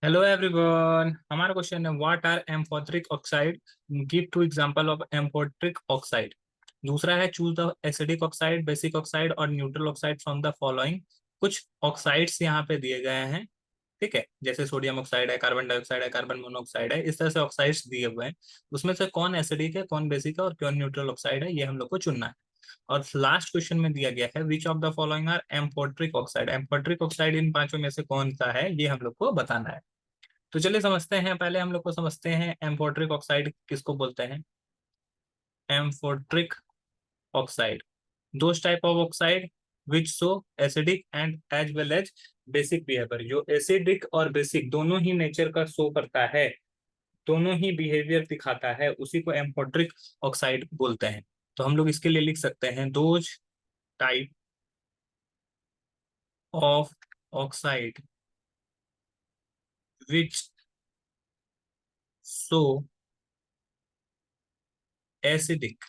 Hello everyone, हमारा question है what are amphoteric oxide. Give two example of amphoteric oxide. दूसरा है choose the acidic oxide, basic oxide और neutral oxide from the following. कुछ oxides यहाँ पे दिए गए हैं, ठीक है, जैसे सोडियम ऑक्साइड है, कार्बन डाइऑक्साइड है, कार्बन मोनोऑक्साइड है, इस तरह से ऑक्साइड्स दिए हुए हैं। उसमें से कौन एसिडिक है, कौन बेसिक है और कौन न्यूट्रल ऑक्साइड है, ये हम लोग को चुनना है। और लास्ट क्वेश्चन में दिया गया है which of the following are amphoteric oxide. Amphoteric oxide इन पांचों में से कौन सा है, ये हम लोग को बताना है। तो चलिए समझते हैं, पहले हम लोग को समझते हैं एम्फोटेरिक ऑक्साइड किसको बोलते हैं। Amphoteric oxide those type of oxide which show acidic and as well as basic behaviour. जो एसिडिक और बेसिक दोनों ही नेचर का शो करता है, दोनों ही बिहेवियर दिखाता है, उसी को एम्फोटेरिक ऑक्साइड बोलते हैं। तो हम लोग इसके लिए लिख सकते हैं those type of oxide which show acidic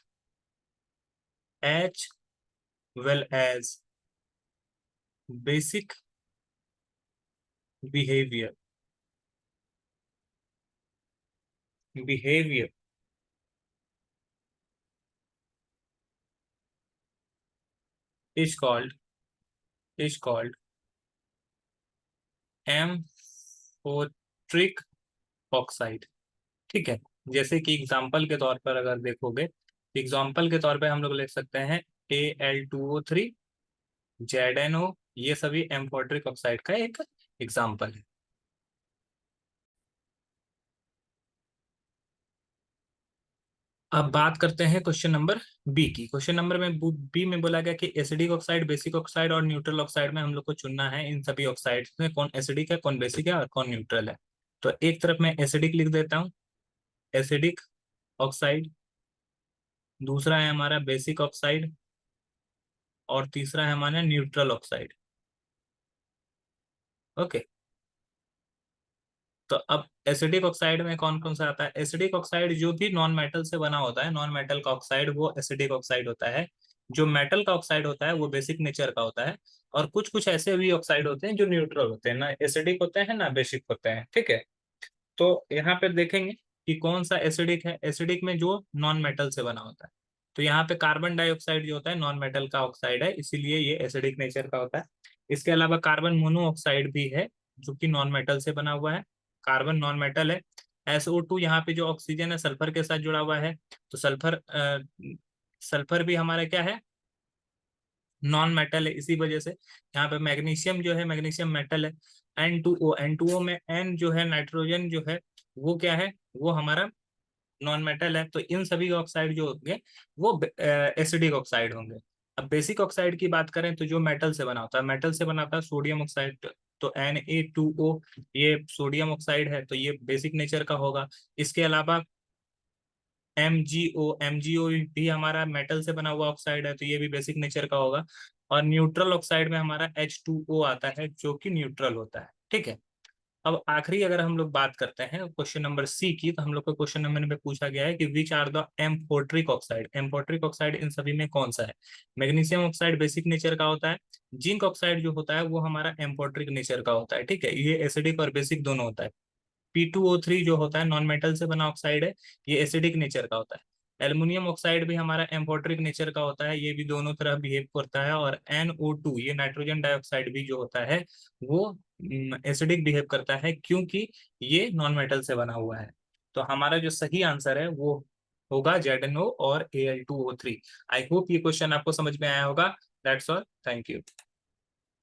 as well as basic behavior behavior is called amphoteric oxide. ठीक है, जैसे कि एग्जांपल के तौर पर अगर देखोगे, एग्जांपल के तौर पे हम लोग लिख सकते हैं Al2O3, ZnO, ये सभी एम्फोटेरिक ऑक्साइड का एक एग्जांपल है। अब बात करते हैं क्वेश्चन नंबर बी की। क्वेश्चन नंबर में बी में बोला गया कि एसिडिक ऑक्साइड, बेसिक ऑक्साइड और न्यूट्रल ऑक्साइड में हम लोग को चुनना है। इन सभी ऑक्साइड्स में कौन एसिडिक है, कौन बेसिक है और कौन न्यूट्रल है। तो एक तरफ मैं एसिडिक लिख देता हूँ, एसिडिक ऑक्साइड। दूसरा है हमारा बेसिक ऑक्साइड और तीसरा है हमारा न्यूट्रल ऑक्साइड। ओके, तो अब एसिडिक ऑक्साइड में कौन कौन सा आता है। एसिडिक ऑक्साइड जो भी नॉन मेटल से बना होता है, नॉन मेटल का ऑक्साइड वो एसिडिक ऑक्साइड होता है। जो मेटल का ऑक्साइड होता है वो बेसिक नेचर का होता है। और कुछ कुछ ऐसे भी ऑक्साइड होते हैं जो न्यूट्रल होते हैं, ना एसिडिक होते हैं ना बेसिक होते हैं। ठीक है, तो यहाँ पे देखेंगे कि कौन सा एसिडिक है। एसिडिक में जो नॉन मेटल से बना होता है, तो यहाँ पे कार्बन डाइऑक्साइड जो होता है नॉन मेटल का ऑक्साइड है, इसीलिए ये एसिडिक नेचर का होता है। इसके अलावा कार्बन मोनोऑक्साइड भी है जो कि नॉन मेटल से बना हुआ है। कार्बन नॉन मेटल है। SO2 यहाँ पे जो ऑक्सीजन है सल्फर के साथ जुड़ा हुआ है, तो सल्फर भी हमारा क्या है, नॉन मेटल है। इसी वजह से यहाँ पे मैग्नीशियम जो है, मैग्नीशियम मेटल है। N2O में N जो है नाइट्रोजन जो है वो क्या है, वो हमारा नॉन मेटल है। तो इन सभी ऑक्साइड जो होंगे वो एसिडिक ऑक्साइड होंगे। अब बेसिक ऑक्साइड की बात करें तो जो मेटल से बना होता है, मेटल से बना होता है सोडियम ऑक्साइड। तो Na2O, ये सोडियम ऑक्साइड है, तो ये बेसिक नेचर का होगा। इसके अलावा MgO भी हमारा मेटल से बना हुआ ऑक्साइड है, तो ये भी बेसिक नेचर का होगा। और न्यूट्रल ऑक्साइड में हमारा H2O आता है जो कि न्यूट्रल होता है। ठीक है, अब आखिरी अगर हम लोग बात करते हैं क्वेश्चन नंबर सी की, तो हम लोग को क्वेश्चन नंबर में पूछा गया है कि which are the amphoteric oxide. Amphoteric oxide इन सभी में कौन सा है। मैग्नीशियम ऑक्साइड बेसिक नेचर का होता है। जिंक ऑक्साइड जो होता है वो हमारा एम्फोटेरिक नेचर का होता है। ठीक है, ये एसिडिक और बेसिक दोनों होता है। P2O3 जो होता है नॉन मेटल से बना ऑक्साइड है, ये एसिडिक नेचर का होता है। एल्युमिनियम ऑक्साइड भी हमारा एम्फोटेरिक नेचर का होता है, ये भी दोनों तरह बिहेव करता है। और NO2, ये नाइट्रोजन डाइऑक्साइड भी जो होता है वो एसिडिक बिहेव करता है, क्योंकि ये नॉन मेटल से बना हुआ है। तो हमारा जो सही आंसर है वो होगा ZnO और Al2O3। आई होप ये क्वेश्चन आपको समझ में आया होगा। That's all, thank you.